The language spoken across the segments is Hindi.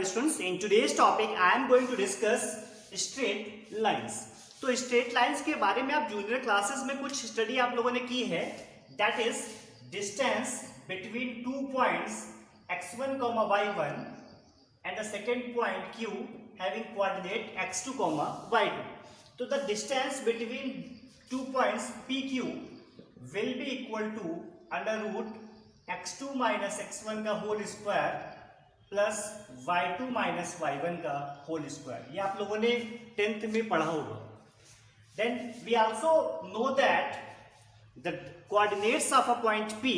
students, in today's topic I am going to discuss straight lines. तो स्ट्रेट लाइंस के बारे में आप जूनियर क्लासेस में कुछ स्टडी आप लोगों ने की है, that is distance between 2 points x1, y1 and the second point q having coordinate x2, y2. तो the distance between 2 points pq will be equal to under root x2 minus x1 का whole square plus y2 minus y1 का होल स्क्वायर. ये आप लोगों ने 10th में पढ़ा होगा. Then we also know that the coordinates of a point P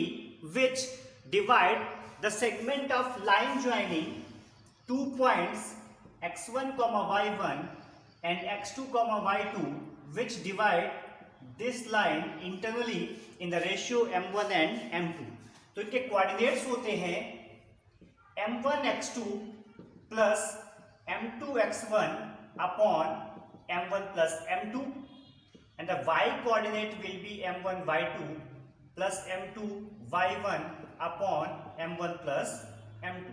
which divide the segment of line joining 2 points x1, y1 and x2, y2 which divide this line internally in the ratio m1 and m2. तो इनके coordinates होते हैं m1 x2 plus m2 x1 upon m1 plus m2 and the y coordinate will be m1 y2 plus m2 y1 upon m1 plus m2.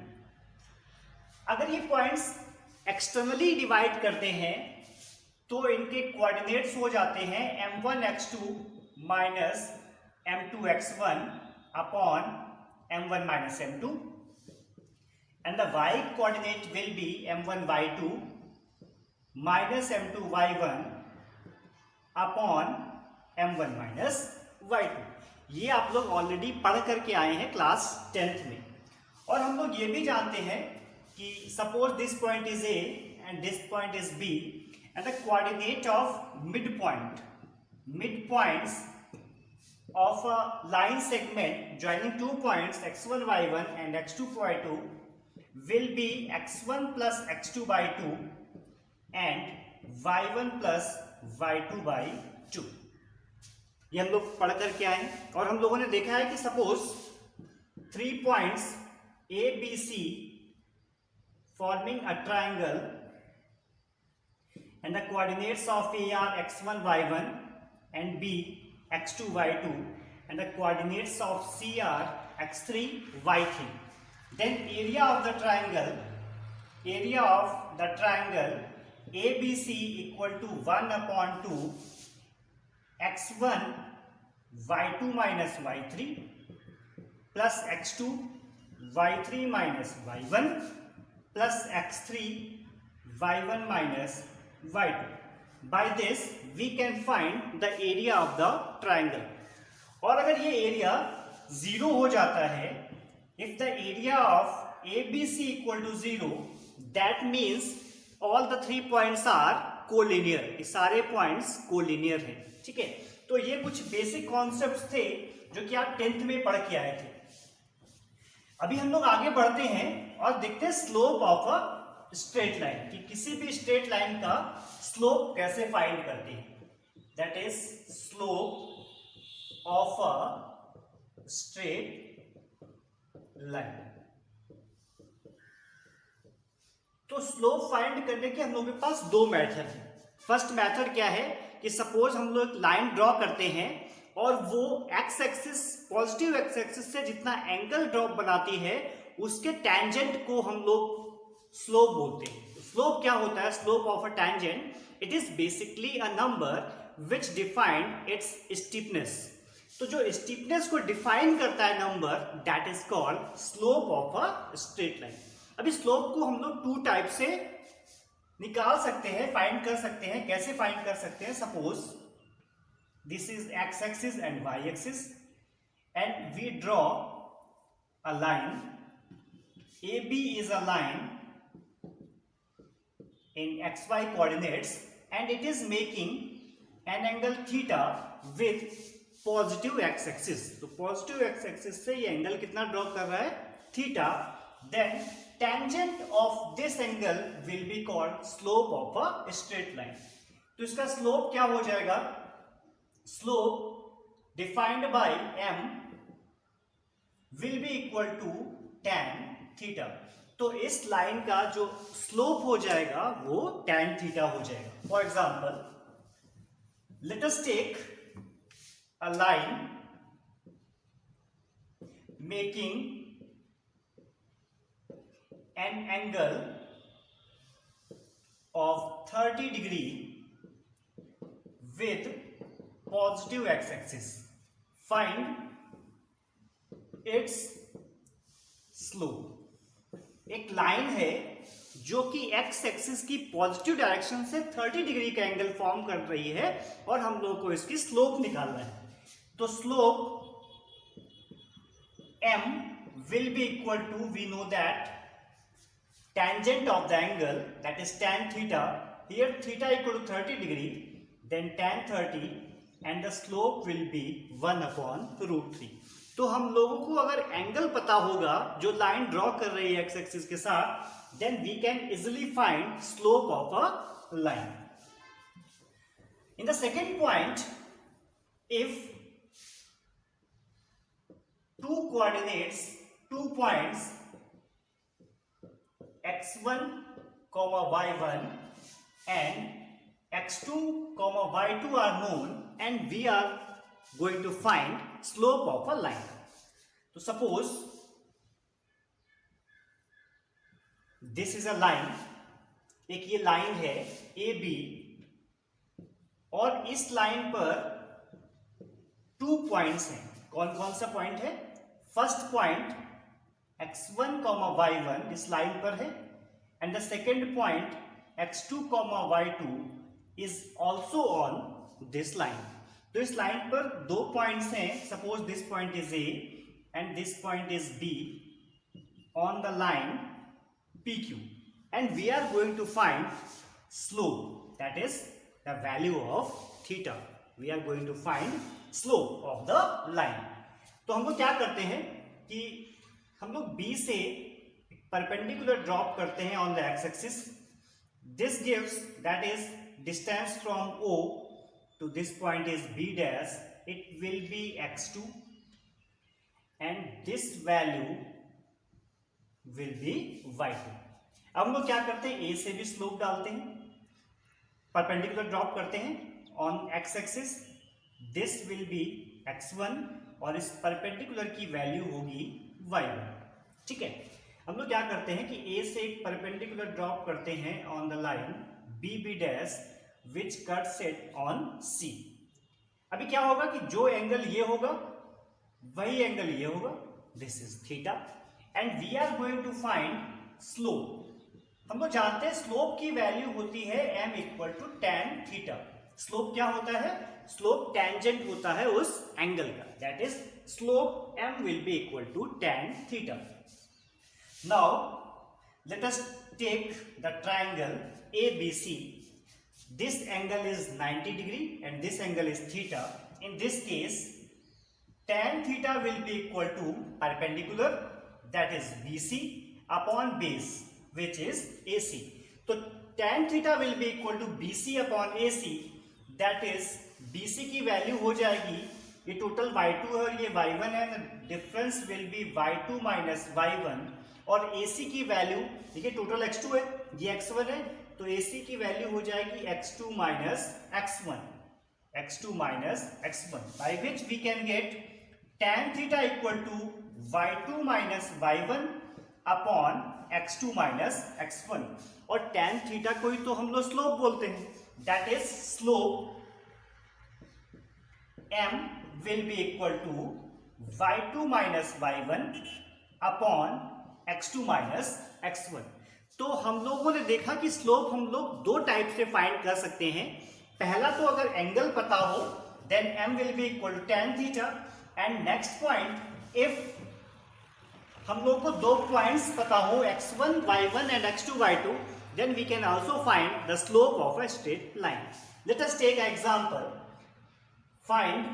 अगर ये पॉइंट्स एक्सटर्नली डिवाइड करते हैं तो इनके कोऑर्डिनेट्स हो जाते हैं m1 x2 minus m2 x1 upon m1 minus m2 and the y coordinate will be m1 y2 minus m2 y1 upon m1 minus y2. ये आप लोग ऑलरेडी पढ़ करके आए हैं क्लास 10th में. और हम लोग ये भी जानते हैं कि suppose this point is a and this point is b and the coordinate of mid points of a line segment joining 2 points x1 y1 and x2 y2 will be x1 plus x2 by 2 and y1 plus y2 by 2. ये हम लोग पढ़ करके आए हैं. और हम लोगों ने देखा है कि suppose 3 points a b c forming a triangle and the coordinates of a are x1 y1 and b x2 y2 and the coordinates of c are x3 y3. Then area of the triangle ABC equal to 1 upon 2 x1 y2 minus y3 plus x2 y3 minus y1 plus x3 y1 minus y2. By this we can find the area of the triangle. और अगर ये एरिया 0 हो जाता है, if the area of ABC equal to 0, that means all the 3 points are collinear. ये सारे points collinear हैं. ठीक है. तो ये कुछ बेसिक कॉन्सेप्ट्स थे जो कि आप 10th में पढ़ के आए थे. अभी हम लोग आगे बढ़ते हैं और देखते हैं slope of a straight line, कि किसी भी स्ट्रेट लाइन का स्लोप कैसे फाइंड करते हैं. That is slope of a straight line. तो स्लोप फाइंड करने के हम लोगों के पास 2 मेथड हैं. फर्स्ट मेथड क्या है कि सपोज हम लोग लाइन ड्रॉ करते हैं और वो x axis, positive x axis से जितना एंगल ड्रॉप बनाती है उसके टैंजेंट को हम लोग स्लोप बोलते हैं. स्लोप क्या होता है? Slope of a tangent, it is basically a number which define it's steepness. तो जो स्टीपनेस को डिफाइन करता है number, that is called slope of a straight line. अभी स्लोप को हम लोग 2 टाइप से निकाल सकते हैं, फाइंड कर सकते हैं. कैसे फाइंड कर सकते हैं? Suppose this is x axis and y axis and we draw a line. AB is a line in xy coordinates and it is making an angle theta with positive x axis. तो positive x axis से ये एंगल कितना ड्रॉ कर रहा है? Theta. Then tangent of this angle will be called slope of a straight line. तो इसका स्लोप क्या हो जाएगा? Slope defined by m will be equal to tan theta. तो इस लाइन का जो स्लोप हो जाएगा वो tan थीटा हो जाएगा. For example, let us take a line making an angle of 30 degree with positive x-axis. Find its slope. एक लाइन है जो कि एक्स एक्सिस की पॉजिटिव डायरेक्शन से 30 डिग्री का एंगल फॉर्म कर रही है और हम लोग को इसकी स्लोप निकालना है. तो slope m will be equal to, we know that tangent of the angle, that is tan theta. Here theta equal to 30 degree, then tan 30 and the slope will be 1 upon root 3. तो हम लोगों को अगर एंगल पता होगा जो लाइन ड्रॉ कर रही है एक्स एक्सिस के साथ, then we can easily find slope of a line. In the second point, if two coordinates, 2 points x1, y1 and x2, y2 are known and we are going to find slope of a line. So suppose this is a line, एक ये लाइन है AB और इस लाइन पर 2 पॉइंट्स हैं. कौन कौन सा पॉइंट है? फर्स्ट पॉइंट x1, y1 इस लाइन पर है and the second point x2, y2 is also on this line. तो इस लाइन पर 2 पॉइंट्स हैं. Suppose this point is A and this point is B on the line PQ and we are going to find slope, that is the value of theta. We are going to find slope of the line. तो हम लोग क्या करते हैं कि हम लोग B से परपेंडिकुलर ड्रॉप करते हैं on the x axis. This gives, that is distance from O to this point is B dash. It will be x2 and this value will be y2. अब हम लोग क्या करते हैं, A से भी स्लोप डालते हैं, परपेंडिकुलर ड्रॉप करते हैं on x axis. This will B x1 और इस परपेंडिकुलर की वैल्यू होगी y1. ठीक है. हम लोग क्या करते हैं कि A से एक परपेंडिकुलर ड्रॉप करते हैं on the line BB dash which cuts it on C. अभी क्या होगा कि जो एंगल ये होगा वही एंगल ये होगा. This is theta and we are going to find slope. हम लोग जानते हैं स्लोप की वैल्यू होती है m equal to tan theta. Slope क्या होता है? स्लोप टेंजेंट होता है उस एंगल का. That is slope m will be equal to tan theta. Now let us take the triangle ABC. This angle is 90 degree and this angle is theta. In this case, tan theta will be equal to perpendicular, that is BC, upon base, which is AC. So tan theta will be equal to BC upon AC, that is BC की वैल्यू हो जाएगी, ये टोटल y2 है और ये y1 है, difference will be y2 minus y1 और AC की वैल्यू, देखिए टोटल x2 है, ये x1 है, तो AC की वैल्यू हो जाएगी x2 minus x1, x2 minus x1, by which we can get tan theta equal to y2 minus y1 upon x2 minus x1. और tan थीटा को ही तो हम लोग स्लोप बोलते हैं. That is slope m will be equal to y2 minus y1 upon x2 minus x1. तो हम लोगों ने देखा कि स्लोप हम लोग 2 टाइप से फाइंड कर सकते हैं. पहला तो अगर एंगल पता हो then m will be equal to tan theta and next point if हम लोग को 2 पॉइंट्स पता हो x1 y1 and x2 y2 then we can also find the slope of a straight line. Let us take an example. Find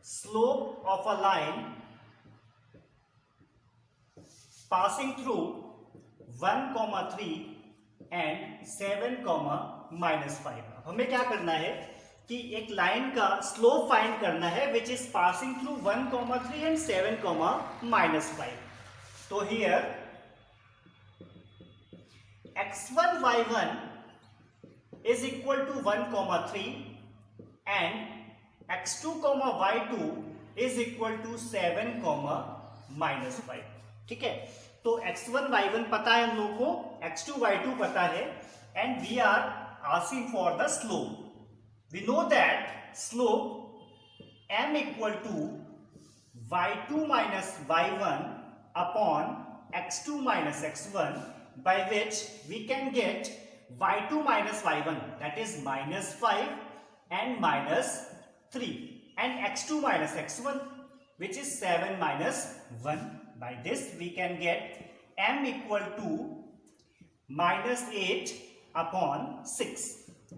slope of a line passing through 1, 3 and 7, -5. हमें क्या करना है कि एक लाइन का स्लोप फाइंड करना है which is passing through 1, 3 and 7, -5. तो here x1 y1 is equal to 1, 3 and x2, y2 is equal to 7, -5. ठीक है. तो x1 y1 पता है हम लोगों को, x2 y2 पता है, and we are asking for the slope. We know that slope m equal to y2 minus y1 upon x2 minus x1, by which we can get y2 minus y1, that is minus 5 and minus 3, and x2 minus x1, which is 7 minus 1. By this we can get m equal to minus 8 upon 6,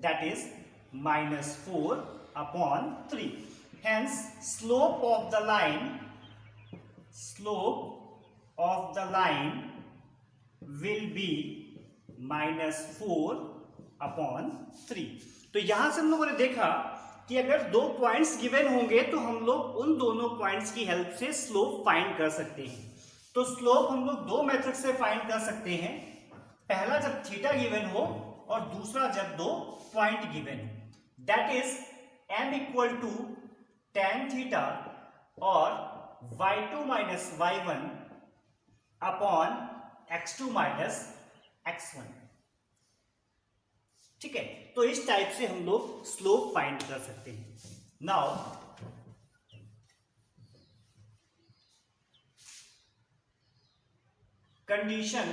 that is minus 4 upon 3. Hence slope of the line will be minus 4 upon 3. तो यहां से हम लोगों ने देखा कि अगर दो पॉइंट्स गिवन होंगे तो हम लोग उन दोनों पॉइंट्स की हेल्प से स्लोप फाइंड कर सकते हैं। तो स्लोप हम लोग दो मेथड से फाइंड कर सकते हैं, पहला जब थीटा गिवन हो और दूसरा जब दो पॉइंट गिवन हो। That is m equal to tan theta और y2 minus y1 upon x2 minus x1। ठीक है, तो इस टाइप से हम लोग स्लोप फाइंड कर सकते हैं। Now condition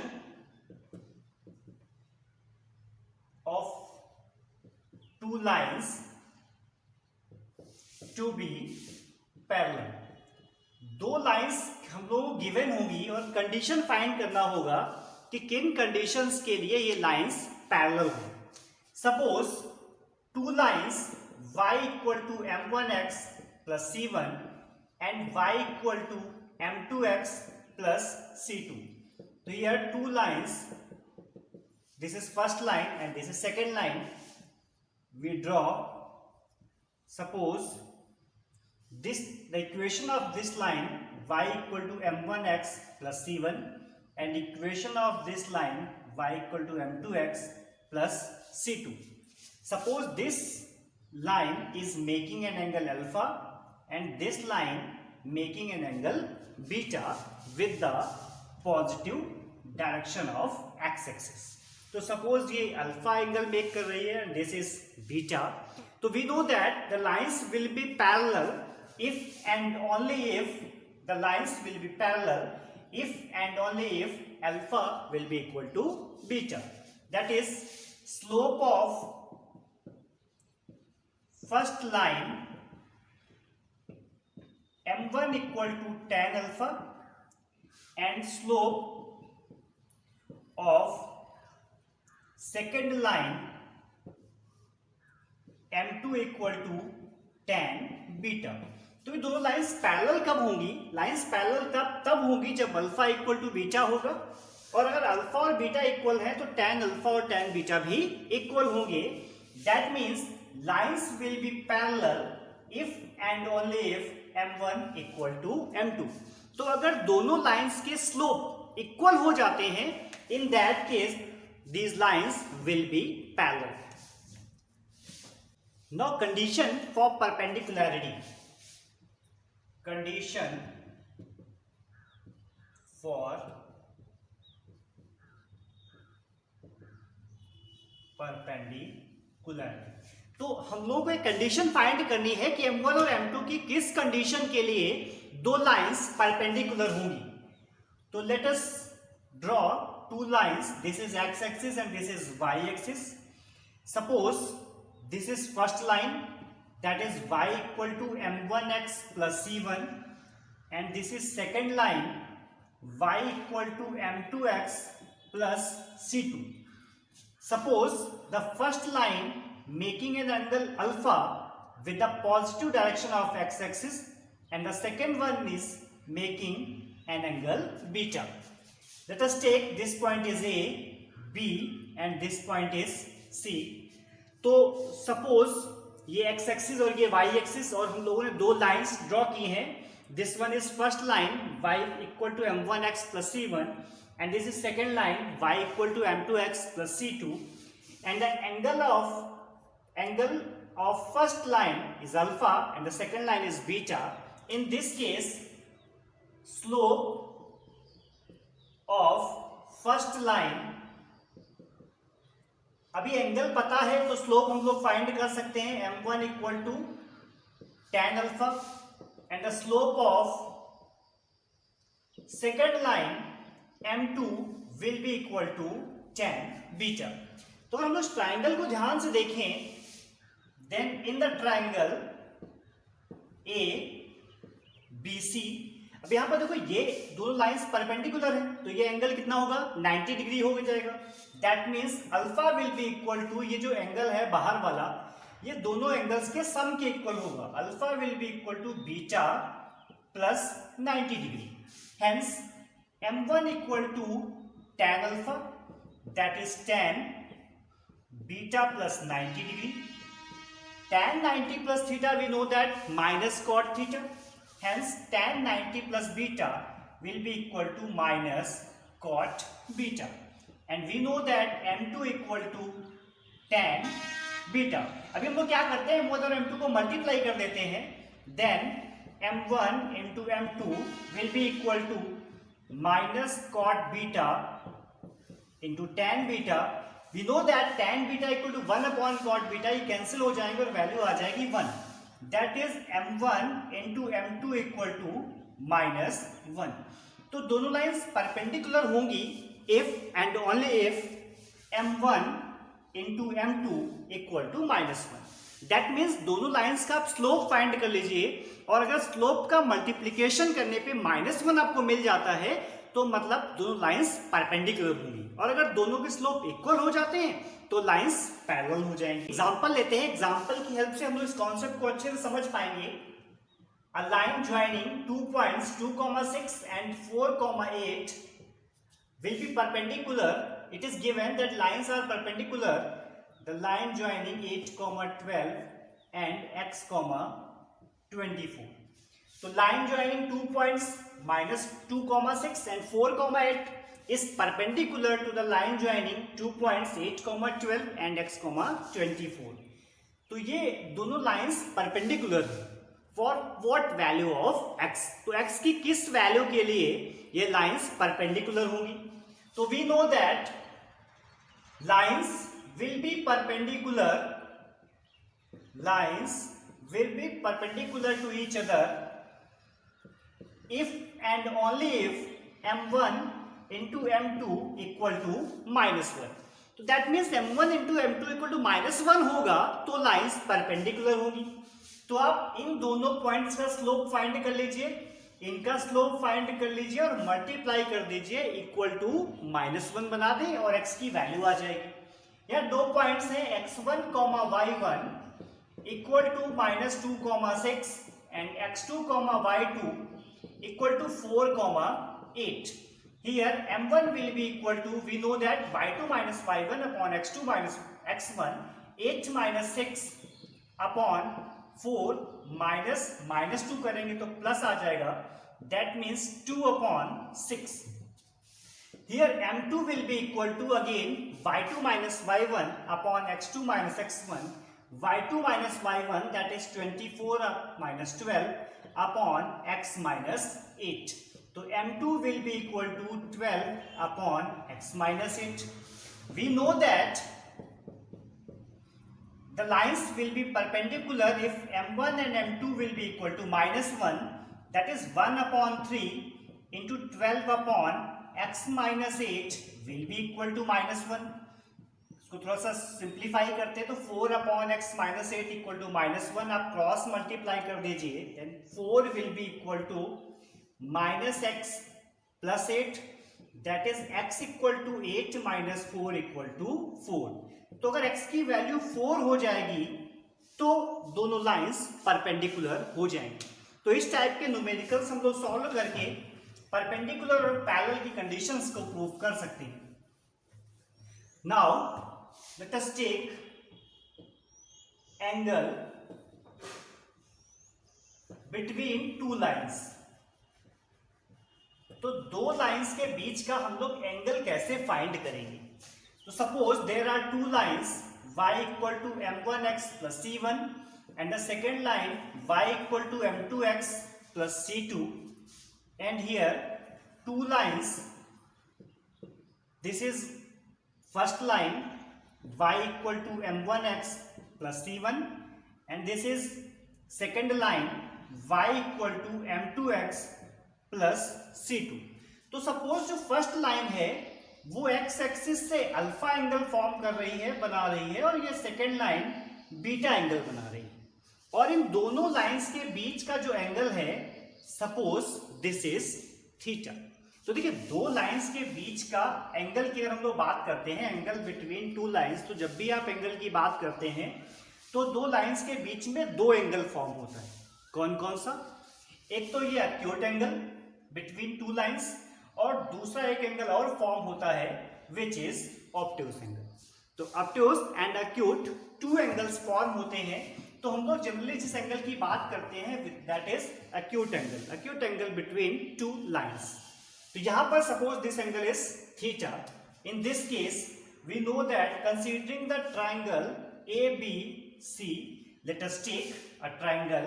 of two lines to be parallel. दो लाइंस हम लोगों को गिवन होंगी और कंडीशन फाइंड करना होगा कि किन कंडीशंस के लिए ये लाइंस पैरेलल हो। Suppose two lines y equal to m1x plus c1 and y equal to m2x plus c2। तो here two lines, this is first line and this is second line. We draw, suppose this, the equation of this line y equal to m1x plus c1 and equation of this line y equal to m2x plus c2. Suppose this line is making an angle alpha and this line making an angle beta with the positive direction of x axis. तो सपोज ये अल्फा एंगल मेक कर रही है एंड दिस इज बीटा। तो we know that the lines will be parallel if and only if the lines will be parallel if and only if alpha will be equal to beta. That is slope of first line m1 equal to tan alpha and slope of second line m2 equal to tan beta। तो ये दोनों लाइंस पैरेलल कब होंगी? लाइंस पैरेलल तब होंगी जब अल्फा इक्वल टू बीटा होगा, और अगर अल्फा और बीटा इक्वल है तो tan अल्फा और tan बीटा भी इक्वल होंगे। That means lines will be parallel if and only if m1 equal to m2। तो अगर दोनों लाइंस के स्लोप इक्वल हो जाते हैं, in that case these lines will be parallel. Now condition for perpendicularity. Condition for perpendicularity. तो हम लोगों को एक कंडीशन फाइंड करनी है कि m1 और m2 की किस कंडीशन के लिए दो लाइंस परपेंडिकुलर होंगी। तो let us draw two lines, this is x axis and this is y axis. Suppose this is first line, that is y equal to m1x plus c1 and this is second line y equal to m2x plus c2। Suppose the first line making an angle alpha with the positive direction of x axis and the second one is making an angle beta. Let us take this point is A, B and this point is C. तो suppose ये x axis और ये y axis और हम लोगों ने दो lines draw की हैं। This one is first line y equal to m1x plus c1 and this is second line y equal to m2x plus c2 and the angle of first line is alpha and the second line is beta. In this case slope of first line, अभी एंगल पता है तो स्लोप हम लोग फाइंड कर सकते हैं, m1 equal to tan alpha and the slope of second line m2 will be equal to tan beta. तो हम लोग ट्राइंगल को ध्यान से देखें, then in the triangle A B C, अब यहां पर देखो ये दोनों लाइंस परपेंडिकुलर है तो ये एंगल कितना होगा 90 डिग्री हो जाएगा। That means alpha will be equal to, ये जो एंगल है बाहर वाला ये दोनों एंगल्स के सम के इक्वल होगा। Alpha will be equal to beta plus 90 degree. Hence m1 equal to tan alpha that is tan beta plus 90 degree. tan 90 plus theta we know that minus cot theta, hence tan 90 plus beta will be equal to minus cot beta, and we know that m2 equal to tan beta। अभी हम लोग क्या करते हैं, m1 और m2 को मल्टीप्लाई कर देते हैं, then m1 into m2 will be equal to minus cot beta into tan beta। We know that tan beta equal to 1 upon cot beta, ये कैंसिल हो जाएंगे और वैल्यू आ जाएगी 1। That is m1 into m2 equal to minus 1। तो दोनों लाइंस परपेंडिकुलर होंगी if and only if m1 into m2 equal to minus 1। That means दोनों लाइंस का आप स्लोप फाइंड कर लीजिए, और अगर स्लोप का मल्टीप्लीकेशन करने पे -1 आपको मिल जाता है तो मतलब दोनों लाइंस परपेंडिकुलर होंगी, और अगर दोनों के स्लोप इक्वल हो जाते हैं तो लाइंस पैरेलल हो जाएंगी। एग्जांपल लेते हैं, एग्जांपल की हेल्प से हम लोग इस कॉन्सेप्ट को अच्छे से समझ पाएंगे। A line joining 2 points 2,6 and 4,8 will be perpendicular. It is given that lines are perpendicular. The line joining 8,12 and x, 24. तो line joining 2 points -2,6 and 4,8 is perpendicular to the line joining 2 points 8,12 and x, 24। तो ये दोनों लाइंस परपेंडिकुलर है for what value of x, तो x की किस वैल्यू के लिए ये लाइंस परपेंडिकुलर होंगी। तो we know that lines will be perpendicular, lines will be perpendicular to each other if and only if m1 into m2 equal to -1। तो that means m1 into m2 equal to -1 होगा तो लाइंस परपेंडिकुलर होगी। तो आप इन दोनों पॉइंट्स का स्लोप फाइंड कर लीजिए, इनका स्लोप फाइंड कर लीजिए और मल्टीप्लाई कर दीजिए, इक्वल टू -1 बना दें और x की वैल्यू आ जाएगी। यहाँ दो पॉइंट्स हैं x1, y1 equal to -2,6 and x2, y2 equal to 4,8। Here m1 will be equal to, we know that y2 minus y1 upon x2 minus x1, 8 minus 6 upon 4 minus -2 करेंगे तो प्लस आ जाएगा, that means 2 upon 6। Here m2 will be equal to again y2 minus y1 upon x2 minus x1, y2 minus y1 that is 24 minus 12 upon x minus 8। तो m2 will be equal to 12 upon x minus 8। We know that the lines will be perpendicular if m1 and m2 will be equal to -1, that is 1 upon 3 into 12 upon x minus 8 will be equal to -1। इसको थोड़ा सा सिंप्लीफाई करते हैं तो 4 upon x minus 8 equal to -1, आप क्रॉस मल्टीप्लाई कर दीजिए, then 4 will be equal to -x plus 8, that is x equal to 8 minus 4 equal to 4। तो अगर x की वैल्यू 4 हो जाएगी तो दोनों लाइंस परपेंडिकुलर हो जाएंगी। तो इस टाइप के न्यूमेरिकल्स हम लोग सॉल्व करके परपेंडिकुलर और पैरेलल की कंडीशंस को प्रूव कर सकते हैं। Now let us take angle between two lines। तो दो लाइंस के बीच का हम लोग एंगल कैसे फाइंड करेंगे। तो suppose there are two lines y equal to m1x plus c1 and the second line y equal to m2x plus c2, and here two lines this is first line y equal to m1x plus c1 and this is second line y equal to m2x plus c2। तो सपोज जो फर्स्ट लाइन है वो x एक्सिस से अल्फा एंगल फॉर्म कर रही है, बना रही है, और ये सेकेंड लाइन बीटा एंगल बना रही है, और इन दोनों लाइंस के बीच का जो एंगल है सपोज दिस इज थीटा। तो देखिए दो लाइंस के बीच का एंगल की अगर हम लोग बात करते हैं, एंगल बिटवीन टू लाइंस, तो जब भी आप एंगल की बात करते हैं तो दो लाइंस के बीच में दो एंगल फॉर्म होता है। कौन कौन सा? एक तो ये acute angle between two lines, और दूसरा एक एंगल और फॉर्म होता है विच इज ऑब्ट्यूज एंगल। तो obtuse and acute two angles form होते हैं। तो हम लोग जनरली जिस एंगल की बात करते हैं that is acute angle between two lines. तो यहां पर suppose this angle is theta. In this case we know that considering the triangle ABC, let us take a triangle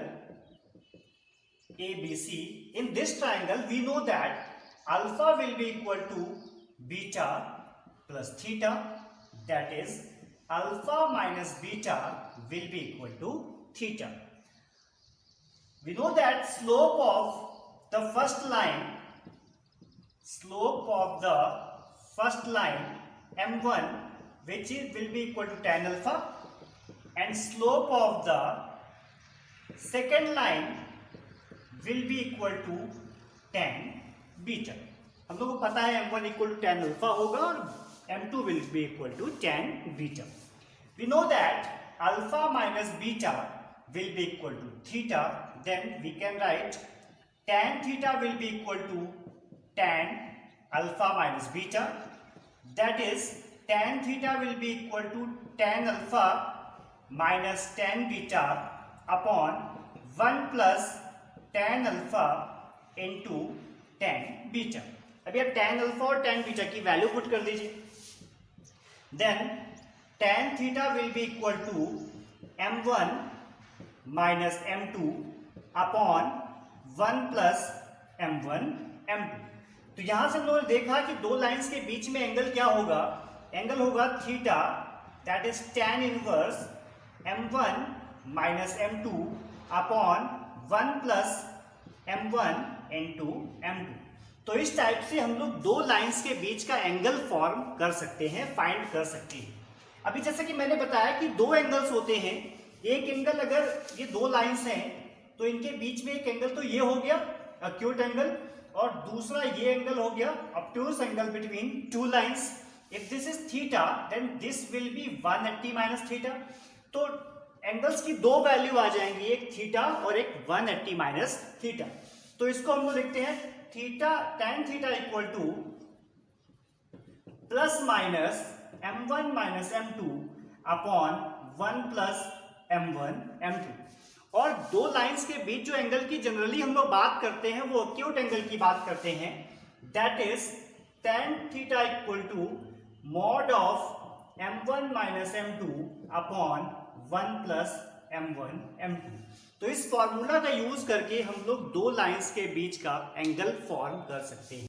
ABC. In this triangle we know that alpha will be equal to beta plus theta, that is alpha minus beta will be equal to theta. We know that slope of the first line m1 which will be equal to tan alpha, and slope of the second line will be equal to tan beta. हम लोग को पता है m1 equal to tan alpha होगा और m2 will be equal to tan beta. We know that alpha minus beta will be equal to theta, then we can write tan theta will be equal to tan alpha minus beta, that is tan theta will be equal to tan alpha minus tan beta upon 1 plus tan alpha into tan beta। अभी आप tan alpha और tan beta की वैल्यू पुट कर दीजिए। देन tan theta will be equal to m1 minus m2 upon 1 plus m1 m2। तो यहां से हम लोगों ने देखा कि दो लाइंस के बीच में एंगल क्या होगा? एंगल होगा theta, that is tan inverse m1 minus m2 upon 1 plus m1 into m2। तो इस टाइप से हम लोग दो लाइंस के बीच का एंगल फॉर्म कर सकते हैं, फाइंड कर सकते हैं। अभी जैसे कि मैंने बताया कि दो एंगल्स होते हैं। एक एंगल, अगर ये दो लाइंस हैं तो इनके बीच में एक एंगल तो ये हो गया एक्यूट एंगल, और दूसरा ये एंगल हो गया obtuse angle between two lines. If this is theta then this will be 180 minus theta. तो एंगल्स की दो वैल्यू आ जाएंगी, एक थीटा और एक 180 माइनस थीटा। तो इसको हम लोग लिखते हैं theta tan theta equal two plus minus m1 minus m2 upon 1 plus m1 m2। और दो लाइंस के बीच जो एंगल की जनरली हम लोग बात करते हैं वो एक्यूट एंगल की बात करते हैं, that is tan theta equal to mod of m1 minus m2 upon 1 plus m1 m2। तो इस फॉर्मूला का यूज करके हम लोग दो लाइंस के बीच का एंगल फॉर्म कर सकते हैं।